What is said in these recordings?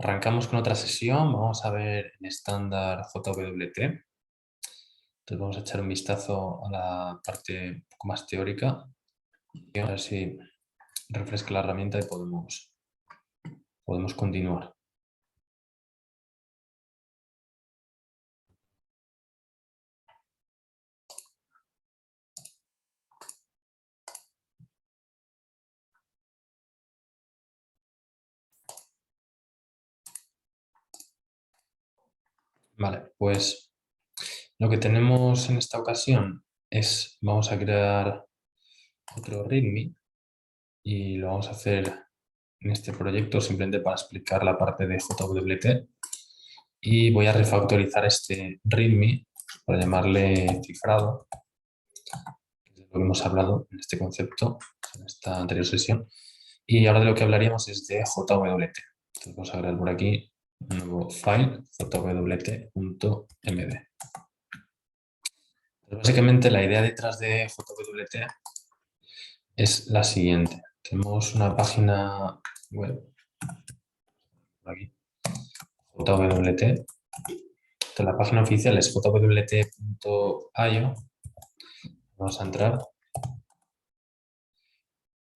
Arrancamos con otra sesión, vamos a ver en estándar JWT. Entonces vamos a echar un vistazo a la parte un poco más teórica. Y a ver si refresca la herramienta y podemos continuar. Vale, pues lo que tenemos en esta ocasión es, vamos a crear otro README y lo vamos a hacer en este proyecto simplemente para explicar la parte de JWT. Y voy a refactorizar este README para llamarle cifrado, que es de lo que hemos hablado en este concepto, en esta anterior sesión. Y ahora de lo que hablaríamos es de JWT. Entonces vamos a agregar por aquí un nuevo file, jwt.md. Básicamente la idea detrás de JWT es la siguiente. Tenemos una página web, por aquí, JWT. Entonces, la página oficial es jwt.io. Vamos a entrar.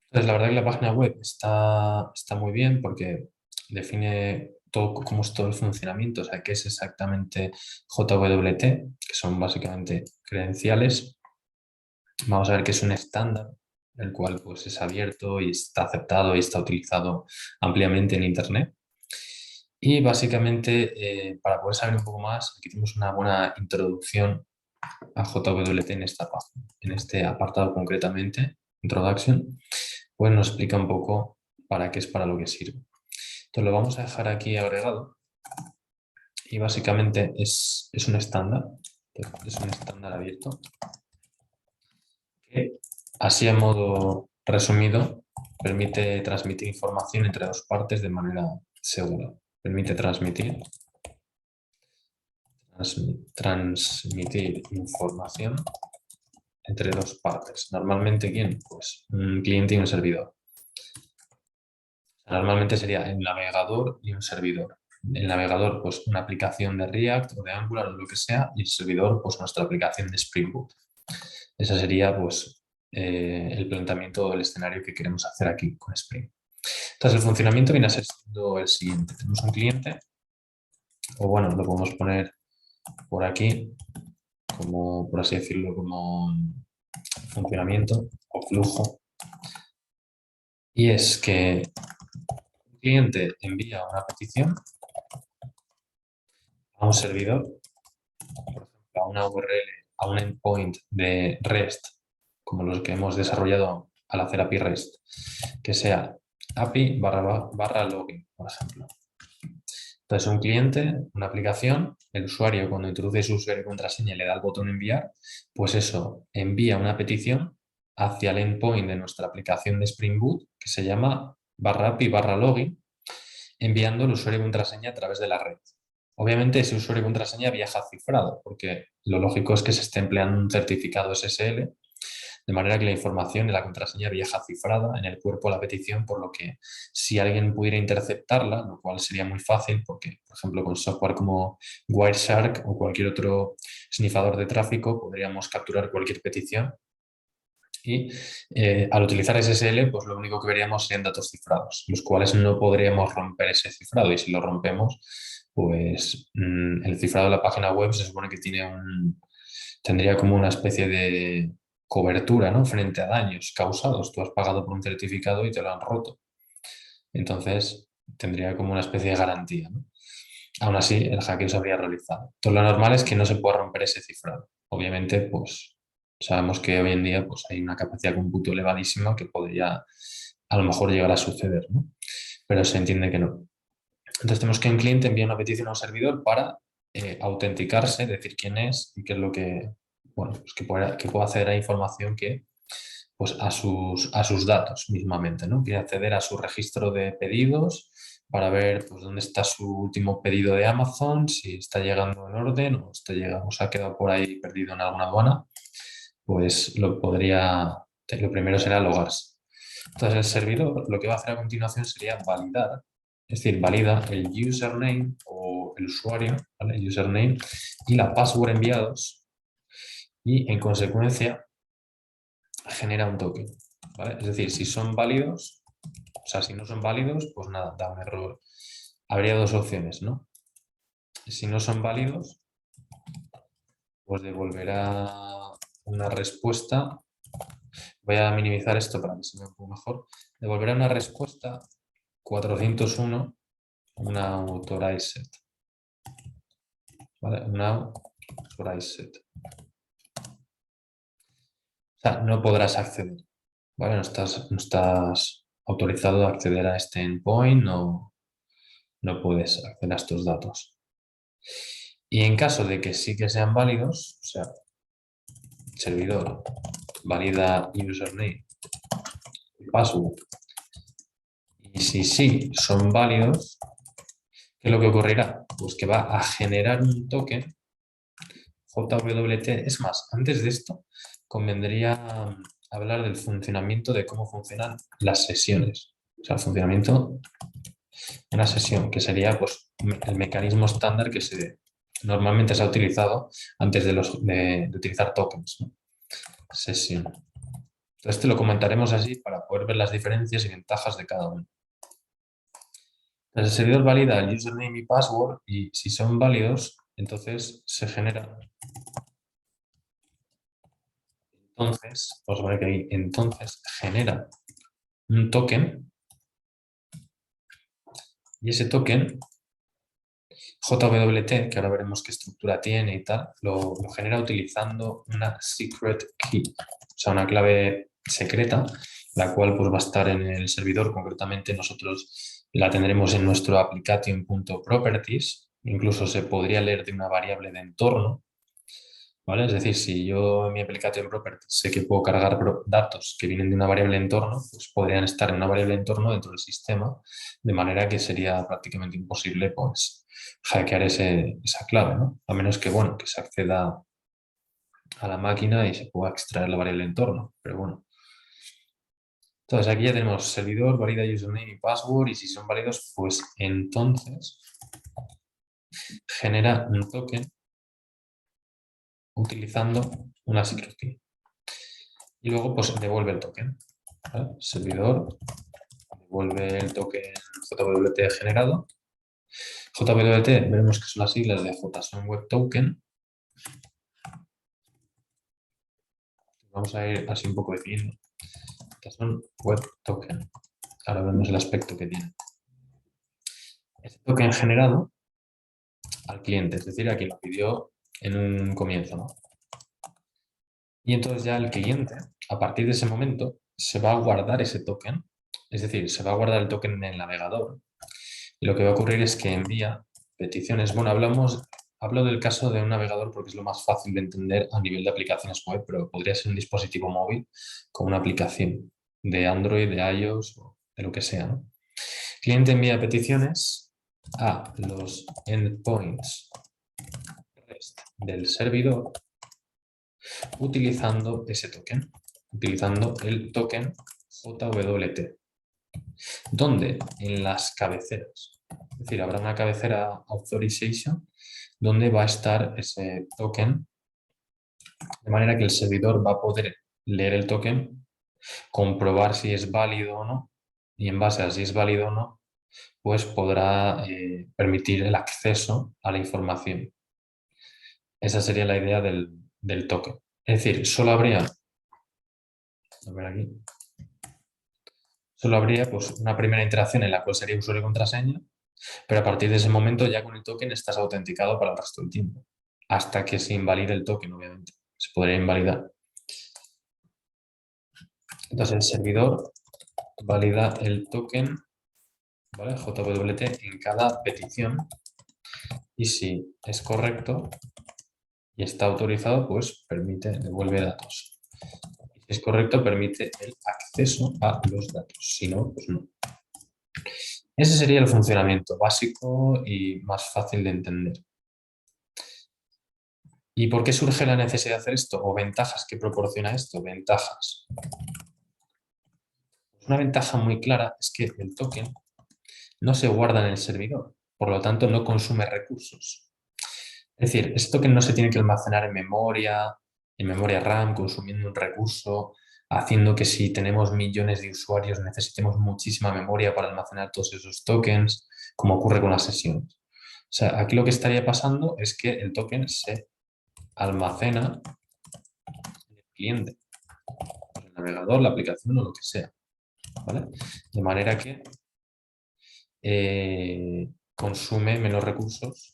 Entonces, la verdad que la página web está muy bien porque define cómo es todo el funcionamiento, o sea, qué es exactamente JWT, que son básicamente credenciales. Vamos a ver que es un estándar, el cual pues, es abierto y está aceptado y está utilizado ampliamente en Internet. Y básicamente, para poder saber un poco más, aquí tenemos una buena introducción a JWT en esta página, en este apartado concretamente, Introduction, pues nos explica un poco para qué es para lo que sirve. Entonces lo vamos a dejar aquí agregado y básicamente es un estándar, abierto que, así a modo resumido, permite transmitir información entre dos partes de manera segura. Permite transmitir información entre dos partes. Normalmente, ¿quién? Pues un cliente y un servidor. Normalmente sería el navegador y un servidor. El navegador, pues una aplicación de React o de Angular o lo que sea, y el servidor, pues nuestra aplicación de Spring Boot. Ese sería, pues, el planteamiento del escenario que queremos hacer aquí con Spring. Entonces, el funcionamiento viene a ser el siguiente. Tenemos un cliente, o bueno, lo podemos poner por aquí, como, por así decirlo, como funcionamiento o flujo. Y es que un cliente envía una petición a un servidor, por ejemplo, a una URL, a un endpoint de REST, como los que hemos desarrollado al hacer API REST, que sea API barra login, por ejemplo. Entonces, un cliente, una aplicación, el usuario, cuando introduce su usuario y contraseña y le da el botón enviar, pues eso envía una petición hacia el endpoint de nuestra aplicación de Spring Boot, que se llama /API /login, enviando el usuario y contraseña a través de la red. Obviamente ese usuario y contraseña viaja cifrado, porque lo lógico es que se esté empleando un certificado SSL, de manera que la información y la contraseña viaja cifrada en el cuerpo de la petición, por lo que si alguien pudiera interceptarla, lo cual sería muy fácil, porque, por ejemplo, con software como Wireshark o cualquier otro snifador de tráfico, podríamos capturar cualquier petición y al utilizar SSL, pues lo único que veríamos serían datos cifrados, los cuales no podríamos romper ese cifrado, y si lo rompemos, pues el cifrado de la página web se supone que tendría como una especie de cobertura, ¿no?, frente a daños causados. Tú has pagado por un certificado y te lo han roto. Entonces, tendría como una especie de garantía, ¿no? Aún así, el hackeo se habría realizado. Entonces, lo normal es que no se pueda romper ese cifrado. Obviamente, pues sabemos que hoy en día pues, hay una capacidad de cómputo elevadísima que podría a lo mejor llegar a suceder, ¿no? Pero se entiende que no. Entonces tenemos que un cliente envía una petición a un servidor para autenticarse, decir quién es y qué es lo que, bueno, pues que pueda acceder a información que, pues a sus datos mismamente, ¿no? Quiere acceder a su registro de pedidos para ver pues, dónde está su último pedido de Amazon, si está llegando en orden o se ha quedado por ahí perdido en alguna aduana, pues lo primero será logarse. Entonces el servidor lo que va a hacer a continuación sería validar Es decir, valida el username o el usuario, ¿vale? Username y la password enviados y en consecuencia genera un token, ¿vale? Es decir, si son válidos, o sea, si no son válidos, pues nada, da un error. Habría dos opciones, ¿no? Si no son válidos, pues devolverá una respuesta. Voy a minimizar esto para que se vea un poco mejor. Devolverá una respuesta 401, una authorized. ¿Vale? Una authorized. O sea, no podrás acceder. ¿Vale? No estás autorizado a acceder a este endpoint, no puedes acceder a estos datos. Y en caso de que sí que sean válidos, o sea, servidor valida username y password, y si sí son válidos, ¿qué es lo que ocurrirá? Pues que va a generar un token JWT. Es más, antes de esto, convendría hablar del funcionamiento de cómo funcionan las sesiones. O sea, el funcionamiento de una sesión, que sería pues, el mecanismo estándar que normalmente se ha utilizado antes de utilizar tokens, ¿no? Sesión. Entonces, te lo comentaremos así para poder ver las diferencias y ventajas de cada uno. Entonces, el servidor valida el username y password y si son válidos, entonces se genera. Entonces, vamos a poner que ahí, entonces genera un token y ese token JWT, que ahora veremos qué estructura tiene y tal, lo genera utilizando una secret key, o sea, una clave secreta, la cual pues, va a estar en el servidor. Concretamente nosotros la tendremos en nuestro application.properties, incluso se podría leer de una variable de entorno, ¿vale? Es decir, si yo en mi application properties sé que puedo cargar datos que vienen de una variable entorno, pues podrían estar en una variable entorno dentro del sistema, de manera que sería prácticamente imposible pues, hackear esa clave, ¿no? A menos que, bueno, que se acceda a la máquina y se pueda extraer la variable entorno, pero bueno. Entonces aquí ya tenemos servidor, valida username y password, y si son válidos, pues entonces genera un token utilizando una secret key. Y luego pues devuelve el token, ¿vale? Servidor devuelve el token JWT generado. JWT veremos que son las siglas de JSON Web Token. Vamos a ir así un poco definiendo. JSON Web Token. Ahora vemos el aspecto que tiene. Este token generado al cliente, es decir, a quien lo pidió en un comienzo, ¿no? Y entonces ya el cliente, a partir de ese momento, se va a guardar ese token, es decir, se va a guardar el token en el navegador. Y lo que va a ocurrir es que envía peticiones. Bueno, hablo del caso de un navegador porque es lo más fácil de entender a nivel de aplicaciones web, pero podría ser un dispositivo móvil con una aplicación de Android, de iOS o de lo que sea, ¿no? El cliente envía peticiones a los endpoints del servidor utilizando ese token, utilizando el token JWT, donde en las cabeceras, es decir, habrá una cabecera authorization donde va a estar ese token, de manera que el servidor va a poder leer el token, comprobar si es válido o no, y en base a si es válido o no, pues podrá permitir el acceso a la información. Esa sería la idea del token. Es decir, solo habría, a ver aquí, solo habría pues, una primera interacción en la cual sería usuario y contraseña, pero a partir de ese momento ya con el token estás autenticado para el resto del tiempo, hasta que se invalide el token, obviamente. Se podría invalidar. Entonces el servidor valida el token, ¿vale? JWT en cada petición y si es correcto y está autorizado, pues devuelve datos. Y si es correcto, permite el acceso a los datos. Si no, pues no. Ese sería el funcionamiento básico y más fácil de entender. ¿Y por qué surge la necesidad de hacer esto? ¿O ventajas que proporciona esto? Ventajas. Una ventaja muy clara es que el token no se guarda en el servidor, por lo tanto no consume recursos. Es decir, ese token no se tiene que almacenar en memoria RAM, consumiendo un recurso, haciendo que si tenemos millones de usuarios necesitemos muchísima memoria para almacenar todos esos tokens, como ocurre con las sesiones. O sea, aquí lo que estaría pasando es que el token se almacena en el cliente, el navegador, la aplicación o lo que sea, ¿vale? De manera que consume menos recursos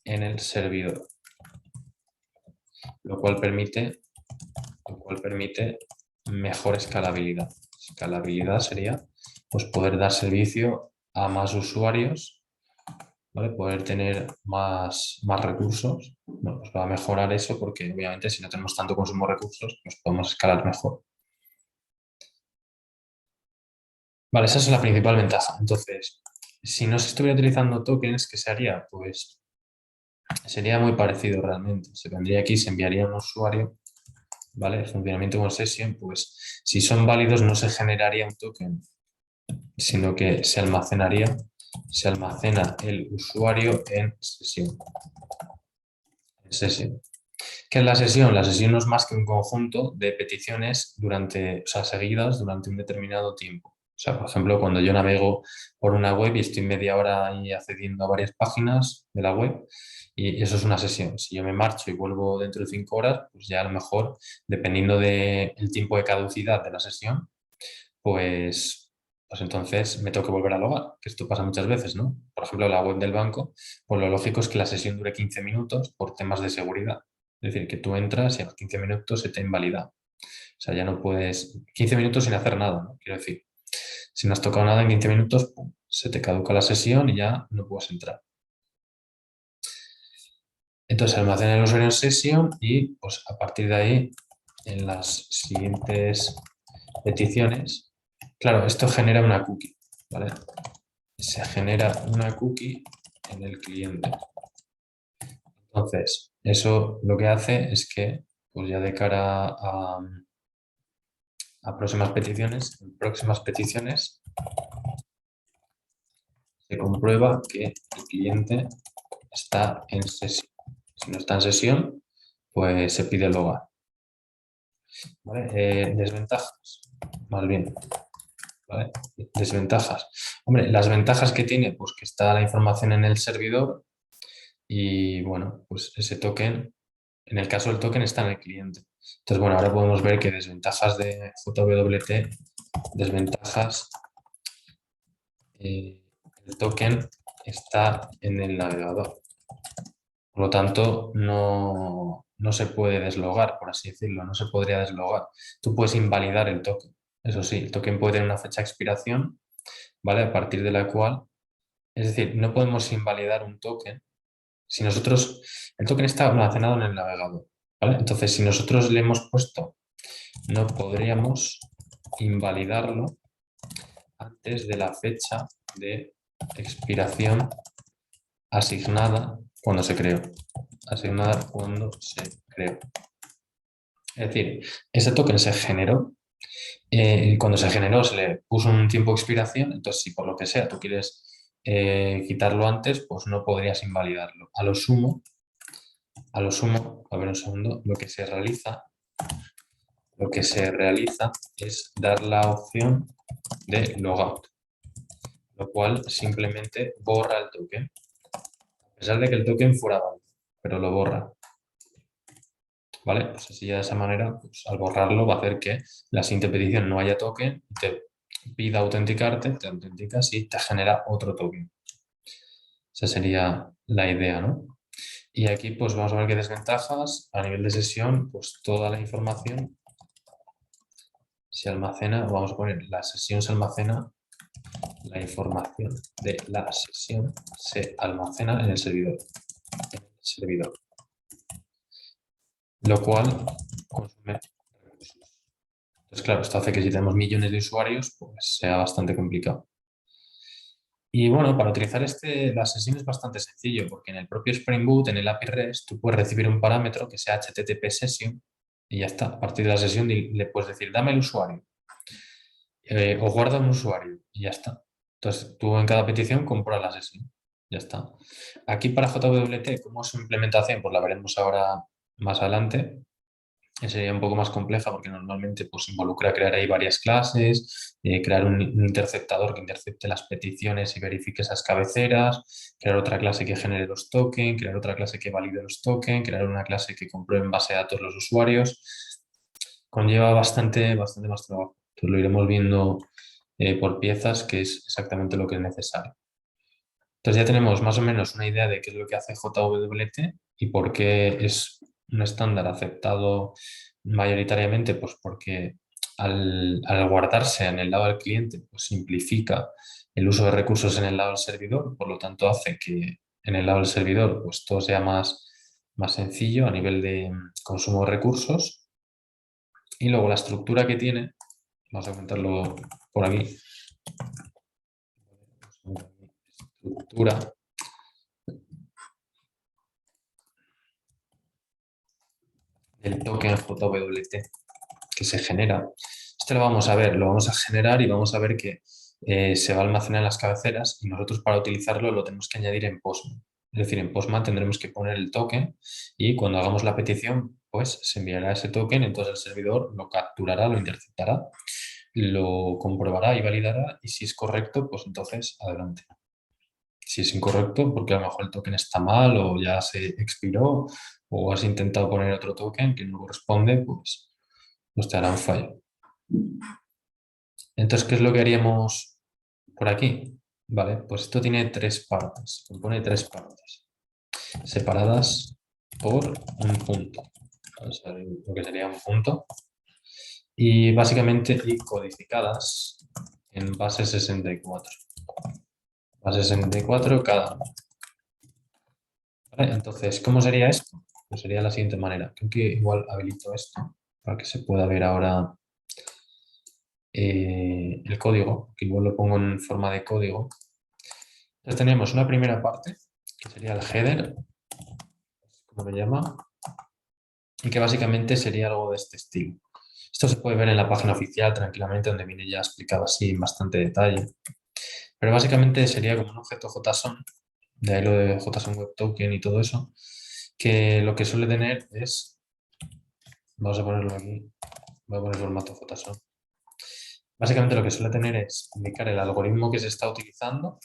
en el servidor, lo cual permite mejor escalabilidad. Escalabilidad sería pues, poder dar servicio a más usuarios, ¿vale? Poder tener más recursos. Bueno, pues va a mejorar eso porque obviamente si no tenemos tanto consumo de recursos, pues podemos escalar mejor. Vale, esa es la principal ventaja. Entonces, si no se estuviera utilizando tokens, ¿qué se haría? Pues sería muy parecido realmente. Se vendría aquí, se enviaría a un usuario, ¿vale? El funcionamiento con session, pues si son válidos no se generaría un token, sino que se almacena el usuario en sesión. ¿Qué es la sesión? La sesión no es más que un conjunto de peticiones seguidas durante un determinado tiempo. O sea, por ejemplo, cuando yo navego por una web y estoy media hora ahí accediendo a varias páginas de la web, y eso es una sesión. Si yo me marcho y vuelvo dentro de 5 horas, pues ya a lo mejor, dependiendo del tiempo de caducidad de la sesión, pues entonces me tengo que volver a logar, que esto pasa muchas veces, ¿no? Por ejemplo, la web del banco, pues lo lógico es que la sesión dure 15 minutos por temas de seguridad. Es decir, que tú entras y a los 15 minutos se te invalida. O sea, ya no puedes... 15 minutos sin hacer nada, ¿no? Quiero decir, si no has tocado nada en 15 minutos, ¡pum!, se te caduca la sesión y ya no puedes entrar. Entonces almacena el usuario en sesión y pues a partir de ahí, en las siguientes peticiones, claro, esto genera una cookie, ¿vale? Se genera una cookie en el cliente. Entonces, eso lo que hace es que, pues ya de cara a próximas peticiones, se comprueba que el cliente está en sesión. Si no está en sesión, pues se pide logar. ¿Vale? Desventajas, más bien. ¿Vale? Desventajas. Hombre, las ventajas que tiene, pues que está la información en el servidor y, bueno, pues ese token, en el caso del token, está en el cliente. Entonces, bueno, ahora podemos ver que desventajas de JWT, desventajas, el token está en el navegador. Por lo tanto, no se puede deslogar, por así decirlo, no se podría deslogar. Tú puedes invalidar el token. Eso sí, el token puede tener una fecha de expiración, ¿vale? A partir de la cual, es decir, no podemos invalidar un token si nosotros, el token está almacenado en el navegador, ¿vale? Entonces, si nosotros le hemos puesto, no podríamos invalidarlo antes de la fecha de expiración asignada cuando se creó. Asignada cuando se creó. Es decir, ese token se generó y cuando se generó se le puso un tiempo de expiración, entonces si por lo que sea tú quieres quitarlo antes, pues no podrías invalidarlo. A lo sumo, a ver un segundo, lo que se realiza es dar la opción de logout, lo cual simplemente borra el token, a pesar de que el token fuera válido, pero lo borra. ¿Vale? Pues así ya de esa manera, pues al borrarlo va a hacer que la siguiente petición no haya token, te pida autenticarte, te autenticas y te genera otro token. Esa sería la idea, ¿no? Y aquí pues vamos a ver qué desventajas. A nivel de sesión, pues toda la información se almacena, vamos a poner, la sesión se almacena, la información de la sesión se almacena en el servidor. Lo cual consume recursos. Entonces, claro, esto hace que si tenemos millones de usuarios, pues sea bastante complicado. Y bueno, para utilizar la sesión es bastante sencillo, porque en el propio Spring Boot, en el API REST, tú puedes recibir un parámetro que sea HTTP session y ya está. A partir de la sesión le puedes decir, dame el usuario. o guarda un usuario y ya está. Entonces, tú en cada petición compras la sesión. Ya está. Aquí para JWT, ¿cómo es su implementación? Pues la veremos ahora más adelante. Sería un poco más compleja porque normalmente pues, involucra crear ahí varias clases, crear un interceptador que intercepte las peticiones y verifique esas cabeceras, crear otra clase que genere los tokens, crear otra clase que valide los tokens, crear una clase que compruebe en base de datos los usuarios. Conlleva bastante más trabajo. Entonces lo iremos viendo por piezas, que es exactamente lo que es necesario. Entonces ya tenemos más o menos una idea de qué es lo que hace JWT y por qué es un estándar aceptado mayoritariamente, pues porque al guardarse en el lado del cliente, pues simplifica el uso de recursos en el lado del servidor, por lo tanto hace que en el lado del servidor pues todo sea más sencillo a nivel de consumo de recursos. Y luego la estructura que tiene, vamos a comentarlo por aquí, estructura del token JWT que se genera. Esto lo vamos a ver, lo vamos a generar y vamos a ver que se va a almacenar en las cabeceras y nosotros para utilizarlo lo tenemos que añadir en Postman. Es decir, en Postman tendremos que poner el token y cuando hagamos la petición, pues se enviará ese token, entonces el servidor lo capturará, lo interceptará, lo comprobará y validará y si es correcto, pues entonces adelante. Si es incorrecto, porque a lo mejor el token está mal o ya se expiró o has intentado poner otro token que no corresponde, pues te hará un fallo. Entonces, ¿qué es lo que haríamos por aquí? Vale, pues esto tiene tres partes, compone tres partes, separadas por un punto. Vamos a ver lo que sería un punto. Y básicamente y codificadas en base 64. Base 64 cada uno. ¿Vale? Entonces, ¿cómo sería esto? Pues sería de la siguiente manera. Creo que igual habilito esto para que se pueda ver ahora el código, que igual lo pongo en forma de código. Entonces tenemos una primera parte, que sería el header, como lo llama, y que básicamente sería algo de este estilo. Esto se puede ver en la página oficial tranquilamente, donde viene ya explicado así en bastante detalle. Pero básicamente sería como un objeto JSON, de ahí lo de JSON Web Token y todo eso, que lo que suele tener es, vamos a ponerlo aquí, voy a poner formato JSON. Básicamente lo que suele tener es indicar el algoritmo que se está utilizando,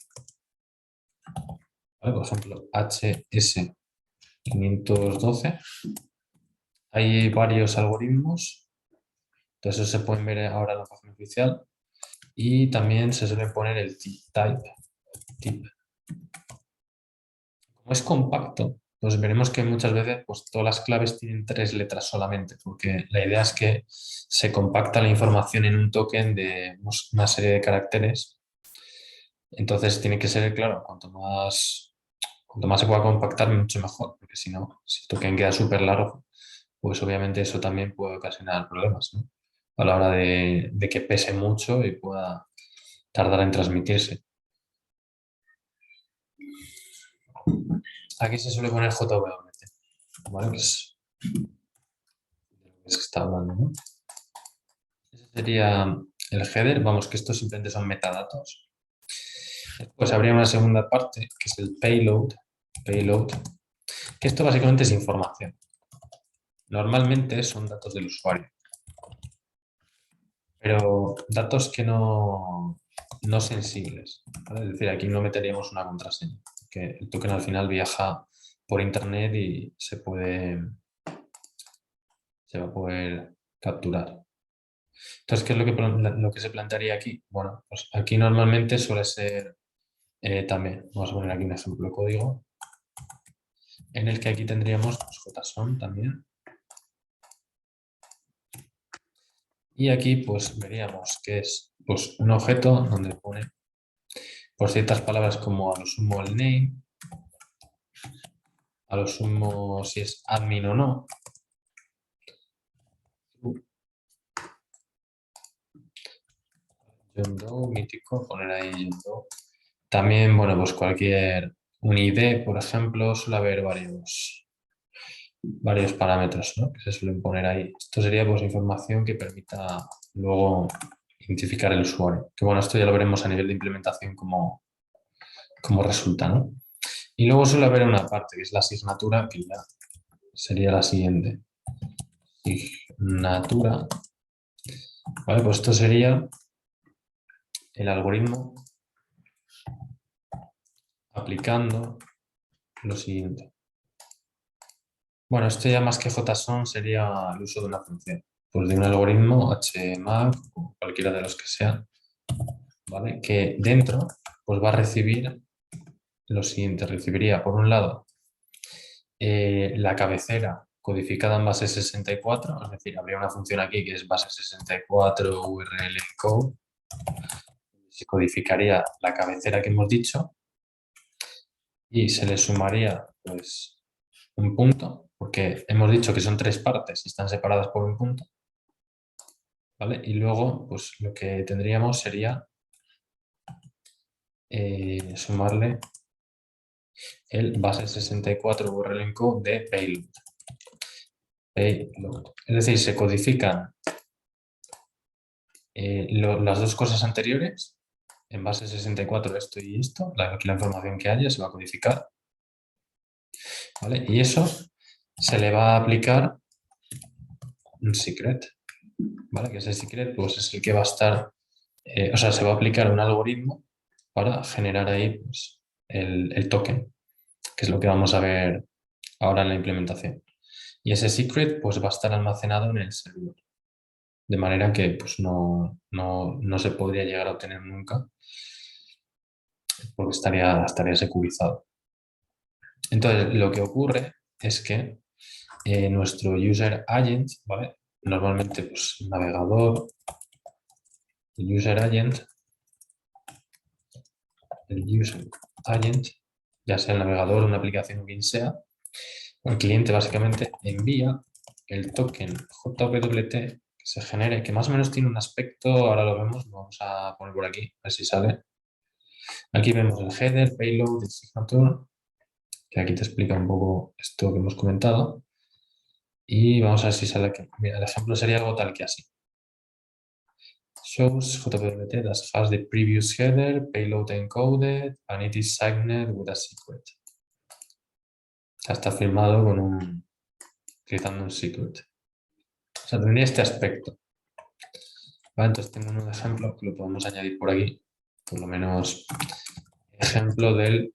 ¿vale? Por ejemplo, HS512. Hay varios algoritmos, entonces eso se pueden ver ahora en la página oficial. Y también se suele poner el type. Como es compacto, pues veremos que muchas veces pues, todas las claves tienen 3 letras solamente, porque la idea es que se compacta la información en un token de una serie de caracteres. Entonces tiene que ser, claro, cuanto más se pueda compactar, mucho mejor, porque si no, si el token queda súper largo, pues obviamente eso también puede ocasionar problemas, ¿no? A la hora de que pese mucho y pueda tardar en transmitirse. Aquí se suele poner JWT, ¿vale? Que es de lo que se está hablando, ¿no? Ese sería el header, vamos, que estos simplemente son metadatos. Después habría una segunda parte, que es el payload, que esto básicamente es información. Normalmente son datos del usuario, pero datos que no sensibles, ¿vale? Es decir, aquí no meteríamos una contraseña, que el token al final viaja por internet y se va a poder capturar. Entonces, ¿qué es lo que se plantearía aquí? Bueno, pues aquí normalmente suele ser también, vamos a poner aquí un ejemplo de código, en el que aquí tendríamos pues, JSON también. Y aquí pues veríamos que es pues, un objeto donde pone por ciertas palabras como a lo sumo el name, a lo sumo si es admin o no. John Doe, mítico, poner ahí John Doe. También, bueno, pues un ID, por ejemplo, suele haber varios parámetros, ¿no? Que se suelen poner ahí. Esto sería pues información que permita luego identificar el usuario. Que bueno, esto ya lo veremos a nivel de implementación cómo resulta, ¿no? Y luego suele haber una parte que es la asignatura, que ya sería la siguiente. Asignatura. Vale, pues esto sería el algoritmo aplicando lo siguiente. Bueno, esto ya más que JSON sería el uso de una función. Pues de un algoritmo HMAC o cualquiera de los que sea, ¿vale? Que dentro pues va a recibir lo siguiente. Recibiría, por un lado, la cabecera codificada en base 64, es decir, habría una función aquí que es base 64 URL encode. Se codificaría la cabecera que hemos dicho y se le sumaría pues un punto, porque hemos dicho que son 3 partes y están separadas por un punto, ¿vale? Y luego pues lo que tendríamos sería sumarle el base 64 URL encode de payload. Es decir, se codifican las dos cosas anteriores en base 64, esto y esto, la información que haya se va a codificar, ¿vale? Y eso se le va a aplicar un secret, ¿vale? Que ese secret pues, es el que va a estar, o sea, se va a aplicar un algoritmo para generar ahí pues, el token, que es lo que vamos a ver ahora en la implementación. Y ese secret pues, va a estar almacenado en el servidor, de manera que pues, no se podría llegar a obtener nunca, porque estaría securizado. Entonces, lo que ocurre es que nuestro user agent, ¿vale? Normalmente, pues, navegador, el user agent, ya sea el navegador, una aplicación o quien sea, el cliente básicamente envía el token JWT que se genere, que más o menos tiene un aspecto, ahora lo vemos, lo vamos a poner por aquí, a ver si sale. Aquí vemos el header, payload, el signature, que aquí te explica un poco esto que hemos comentado. Y vamos a ver si sale aquí. Mira, el ejemplo sería algo tal que así. Shows JWT that has the previous header, payload encoded, and it is signed with a secret. Está firmado utilizando un secret. O sea, tendría este aspecto. Vale, entonces tengo un ejemplo que lo podemos añadir por aquí. Por lo menos ejemplo del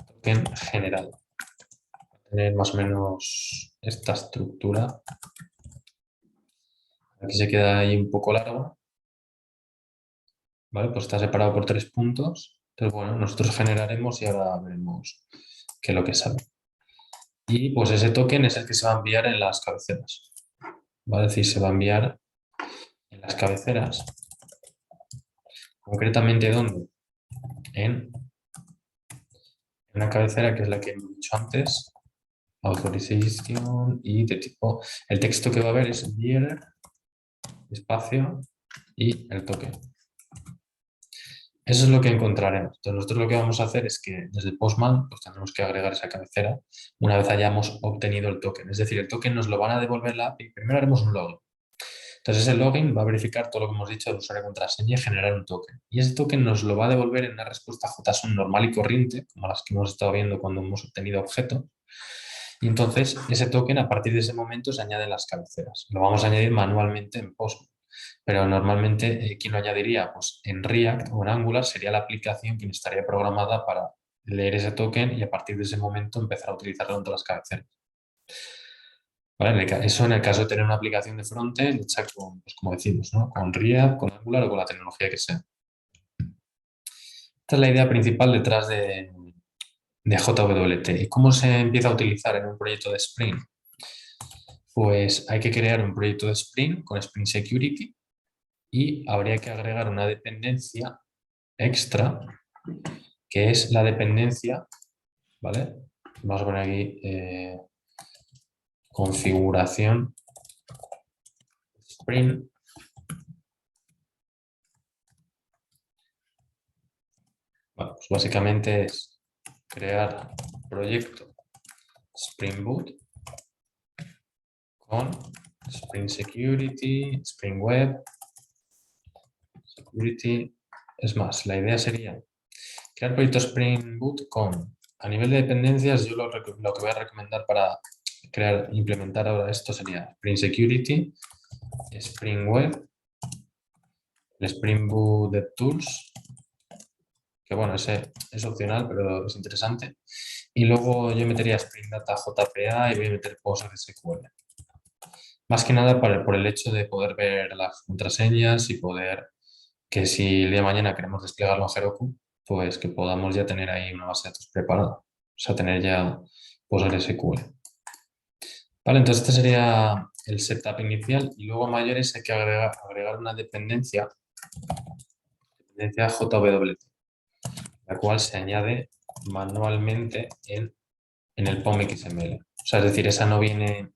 token general. Va a tener más o menos esta estructura. Aquí se queda ahí un poco largo. ¿Vale? Pues está separado por 3 puntos. Entonces, bueno, nosotros generaremos y ahora veremos qué es lo que sale. Y pues ese token es el que se va a enviar en las cabeceras. ¿Vale? Es decir, se va a enviar en las cabeceras. Concretamente, ¿dónde? En una cabecera que es la que hemos dicho antes. Authorization y de tipo... El texto que va a haber es bearer, espacio y el token. Eso es lo que encontraremos. Entonces, nosotros lo que vamos a hacer es que desde Postman pues tendremos que agregar esa cabecera una vez hayamos obtenido el token. Es decir, el token nos lo van a devolver la API. Primero haremos un login. Entonces, ese login va a verificar todo lo que hemos dicho de usuario y contraseña y generar un token. Y ese token nos lo va a devolver en una respuesta JSON normal y corriente, como las que hemos estado viendo cuando hemos obtenido objetos. Y entonces, ese token, a partir de ese momento, se añade en las cabeceras. Lo vamos a añadir manualmente en Postman. Pero normalmente, ¿quién lo añadiría? Pues en React o en Angular sería la aplicación quien estaría programada para leer ese token y a partir de ese momento empezar a utilizarlo en todas las cabeceras. ¿Vale? Eso en el caso de tener una aplicación de frontend hecha con, pues como decimos, ¿no? Con React, con Angular o con la tecnología que sea. Esta es la idea principal detrás de JWT. ¿Y cómo se empieza a utilizar en un proyecto de Spring? Pues hay que crear un proyecto de Spring con Spring Security y habría que agregar una dependencia extra, que es la dependencia, ¿vale? Vamos a poner aquí configuración Spring. Bueno, pues básicamente es crear proyecto Spring Boot con Spring Security, Spring Web Security. Es más, la idea sería crear proyectos Spring Boot con, a nivel de dependencias, yo lo que voy a recomendar para implementar ahora esto sería Spring Security, Spring Web, el Spring Boot DevTools, que bueno, ese es opcional, pero es interesante. Y luego yo metería Spring Data JPA y voy a meter PostgreSQL. Más que nada por el hecho de poder ver las contraseñas y poder que si el día de mañana queremos desplegarlo en Heroku, pues que podamos ya tener ahí una base de datos preparada. O sea, tener ya PostgreSQL. Vale, entonces este sería el setup inicial y luego a mayores hay que agregar una dependencia JWT, la cual se añade manualmente en el POM XML. O sea, es decir, esa no viene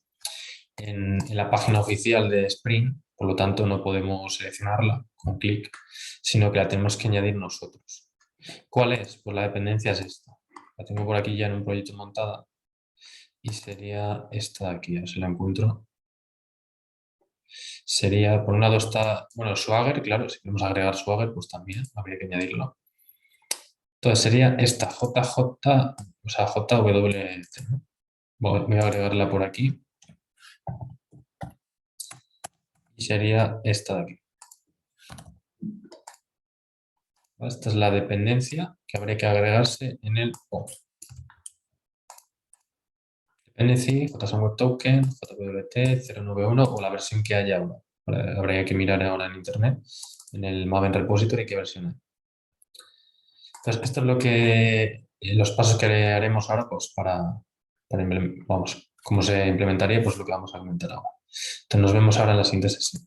en la página oficial de Spring, por lo tanto no podemos seleccionarla con clic, sino que la tenemos que añadir nosotros. ¿Cuál es? Pues la dependencia es esta. La tengo por aquí ya en un proyecto montada y sería esta de aquí, a ver si la encuentro. Sería, por un lado está, bueno, Swagger, claro, si queremos agregar Swagger, pues también habría que añadirlo. Entonces sería esta JJ, o sea, JWT, ¿no? Voy a agregarla por aquí. Y sería esta de aquí. Esta es la dependencia que habría que agregarse en el POM. Dependency, JSON Web Token, JWT 091 o la versión que haya ahora. Habría que mirar ahora en internet, en el Maven Repository, qué versión hay. Entonces, esto es lo que los pasos que haremos ahora, pues vamos, cómo se implementaría, pues lo que vamos a comentar ahora. Entonces, nos vemos ahora en la siguiente sesión.